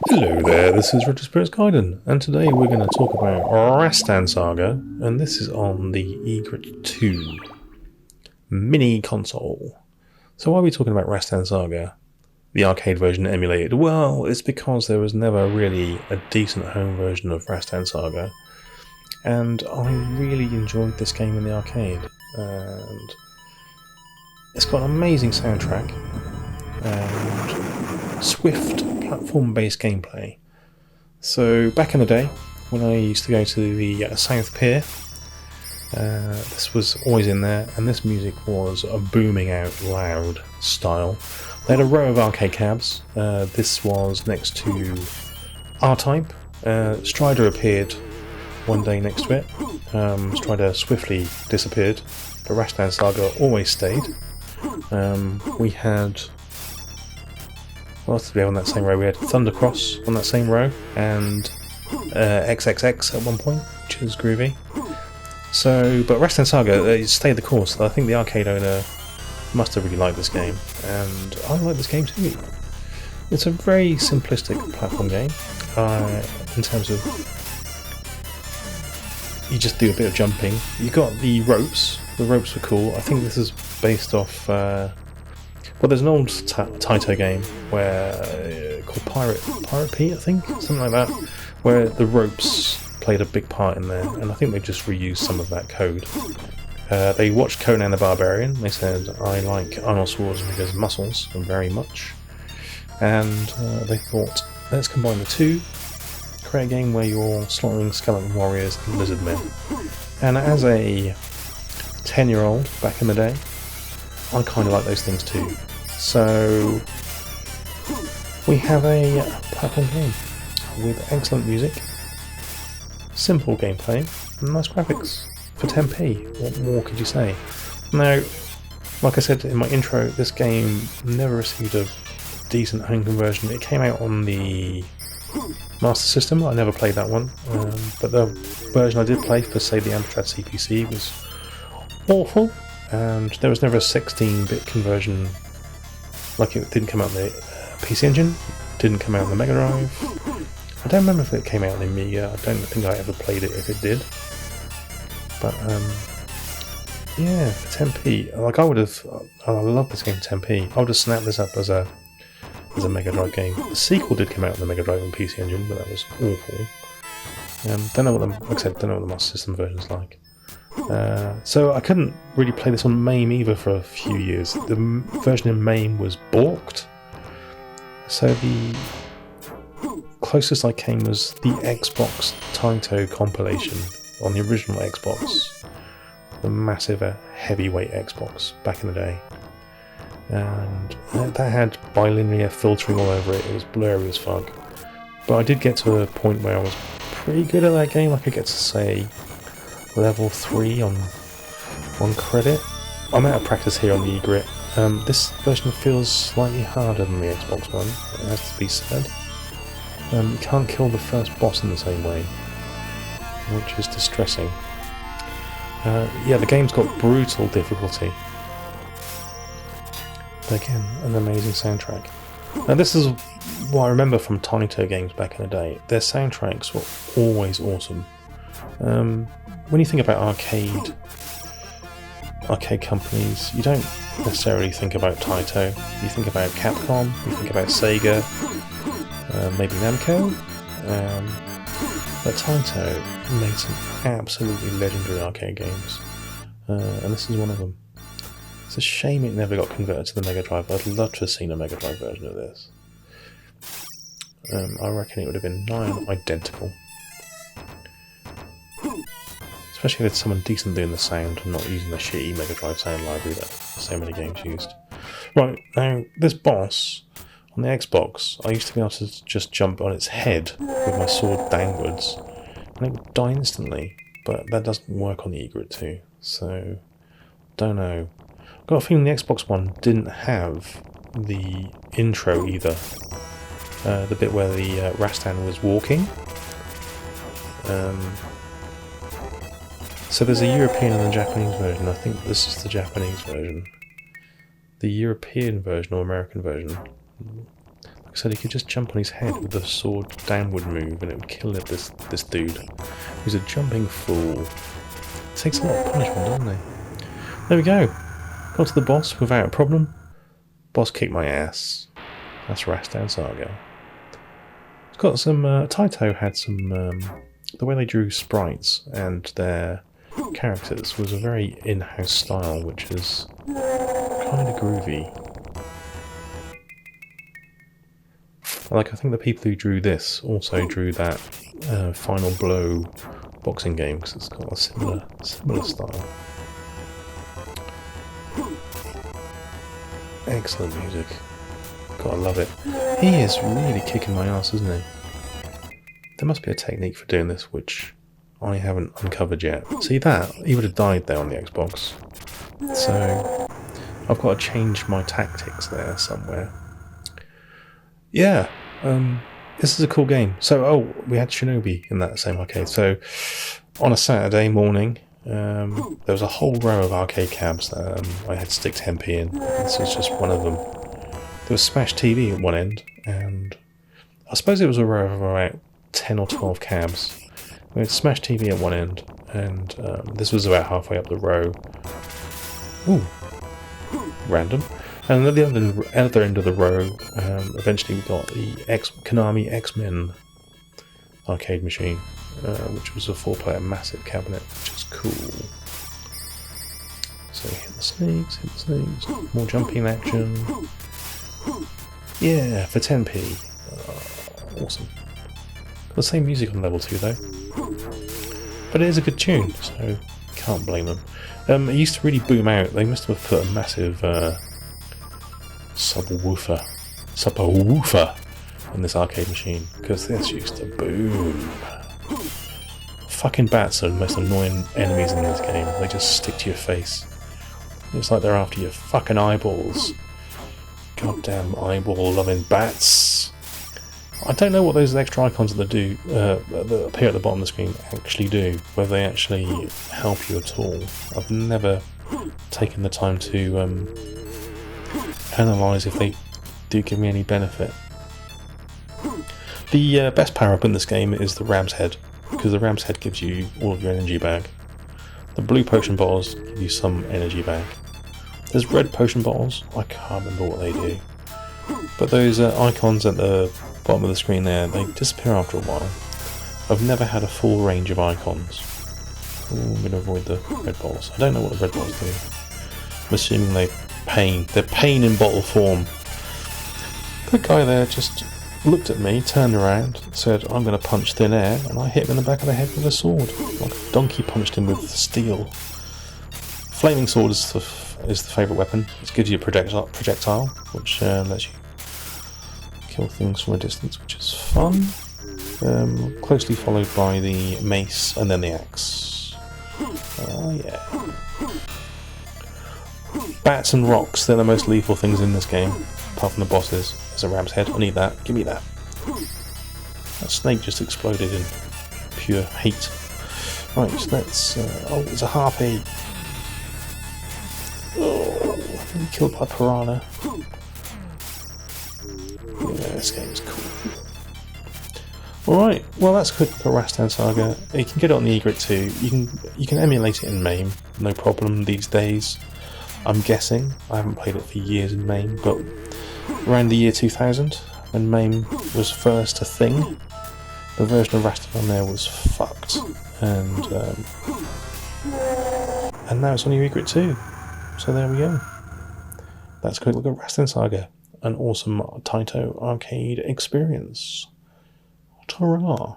Hello there, this is Richard Spirits Gaiden, and today we're going to talk about RASTAN Saga, and this is on the EGRET 2 mini console. So why are we talking about RASTAN Saga, the arcade version emulated? Well, it's because there was never really a decent home version of RASTAN Saga, and I really enjoyed this game in the arcade. And it's got an amazing soundtrack, and swift platform-based gameplay. So back in the day, when I used to go to the South Pier, this was always in there, and this music was a booming out loud style. They had a row of arcade cabs. This was next to R-Type. Strider appeared one day next to it. Strider swiftly disappeared, but RASTAN Saga always stayed. We had... what else did we have on that same row? We had Thundercross on that same row, and XXX at one point, which is groovy. So, but RASTAN Saga, it stayed the course. I think the arcade owner must have really liked this game, and I like this game too. It's a very simplistic platform game, in terms of you just do a bit of jumping. You got the ropes. The ropes were cool. I think this is based off... well, there's an old TAITO game where called Pirate Pete, I think, something like that, where the ropes played a big part in there, and I think they just reused some of that code. They watched Conan the Barbarian. They said, "I like Arnold Schwarzenegger's muscles very much," and they thought, "Let's combine the two, create a game where you're slaughtering skeleton warriors and lizard men." And as a 10-year-old back in the day, I kind of like those things too. So we have a platform game with excellent music, simple gameplay, and nice graphics for 10p. What more could you say? Now, like I said in my intro, this game never received a decent home conversion. It came out on the Master System. I never played that one, but the version I did play for, say, the Amstrad CPC was awful. And there was never a 16-bit conversion. Like, it didn't come out on the PC Engine, didn't come out on the Mega Drive. I don't remember if it came out on the Amiga. I don't think I ever played it if it did. But yeah, for 10p, like I love this game for 10p. I would have snapped this up as a Mega Drive game. The sequel did come out on the Mega Drive and PC Engine, but that was awful. Don't know what the Master System version's like. So I couldn't really play this on MAME either for a few years. The version in MAME was balked, so the closest I came was the Xbox TAITO compilation on the original Xbox, the massive heavyweight Xbox back in the day, and that had bilinear filtering all over it. It was blurry as fuck, but I did get to a point where I was pretty good at that game. I could get to, say, level 3 on credit. I'm out of practice here on the EGRET. This version feels slightly harder than the Xbox one, it has to be said. You can't kill the first boss in the same way, which is distressing. Yeah, the game's got brutal difficulty. But again, an amazing soundtrack. Now, this is what I remember from TAITO games back in the day. Their soundtracks were always awesome. When you think about arcade companies, you don't necessarily think about TAITO. You think about Capcom, you think about Sega, maybe Namco, but TAITO made some absolutely legendary arcade games, and this is one of them. It's a shame it never got converted to the Mega Drive. I'd love to have seen a Mega Drive version of this. I reckon it would have been nigh identical. Especially with someone decent doing the sound and not using the shitty Mega Drive sound library that so many games used. Right, now, this boss on the Xbox, I used to be able to just jump on its head with my sword downwards, and it would die instantly, but that doesn't work on the EGRET 2, so don't know. I've got a feeling the Xbox One didn't have the intro either, the bit where the Rastan was walking. So there's a European and a Japanese version. I think this is the Japanese version. The European version or American version. I I said, he could just jump on his head with the sword downward move and it would kill this dude. He's a jumping fool. Takes a lot of punishment, doesn't he? There we go. Got to the boss without a problem. Boss kicked my ass. That's RASTAN Saga. It's got some... Taito had some... the way they drew sprites and their characters was a very in-house style, which is kind of groovy. Like, I think the people who drew this also drew that Final Blow boxing game, because it's got a similar style. Excellent music. Gotta love it. He is really kicking my ass, isn't he? There must be a technique for doing this, which I haven't uncovered yet. See that? He would have died there on the Xbox. So, I've got to change my tactics there somewhere. Yeah, this is a cool game. So, oh, we had Shinobi in that same arcade. So, on a Saturday morning, there was a whole row of arcade cabs that I had to stick 10p in. This was just one of them. There was Smash TV at one end, and I suppose it was a row of about 10 or 12 cabs. We had Smash TV at one end, and this was about halfway up the row. Ooh, random. And at the other end of the row, eventually we got the Konami X-Men arcade machine, which was a 4-player massive cabinet, which is cool. So hit the snakes, more jumping action. Yeah, for 10p. Awesome. Got the same music on level 2 though. But it is a good tune, so can't blame them. It used to really boom out. They must have put a massive subwoofer in this arcade machine, because this used to boom. Fucking bats are the most annoying enemies in this game. They just stick to your face. It's like they're after your fucking eyeballs. Goddamn eyeball-loving bats. I don't know what those extra icons that that appear at the bottom of the screen actually do, whether they actually help you at all. I've never taken the time to analyse if they do give me any benefit. The best power-up in this game is the ram's head, because the ram's head gives you all of your energy back. The blue potion bottles give you some energy back. There's red potion bottles, I can't remember what they do. But those icons at the bottom of the screen there, they disappear after a while. I've never had a full range of icons. Ooh, I'm going to avoid the red bottles. I don't know what the red bottles do. I'm assuming they're pain in bottle form. The guy there just looked at me, turned around, said, "I'm going to punch thin air," and I hit him in the back of the head with a sword. Like a donkey punched him with steel. Flaming sword is the favourite weapon. It gives you a projectile, which lets you kill things from a distance, which is fun. Closely followed by the mace and then the axe. Oh yeah. Bats and rocks, they're the most lethal things in this game, apart from the bosses. There's a ram's head. I need that. Give me that. That snake just exploded in pure hate. Right, so let's... oh, it's a harpy. Oh, I'm killed by piranha. Yeah, this game is cool. Alright, well that's good for RASTAN Saga. You can get it on the Egret too. You can emulate it in MAME, no problem these days. I'm guessing. I haven't played it for years in MAME, but around the year 2000, when MAME was first a thing, the version of RASTAN on there was fucked. And now it's on your Egret too. So there we go. That's a quick look at RASTAN Saga. An awesome Taito arcade experience. Ta-ra!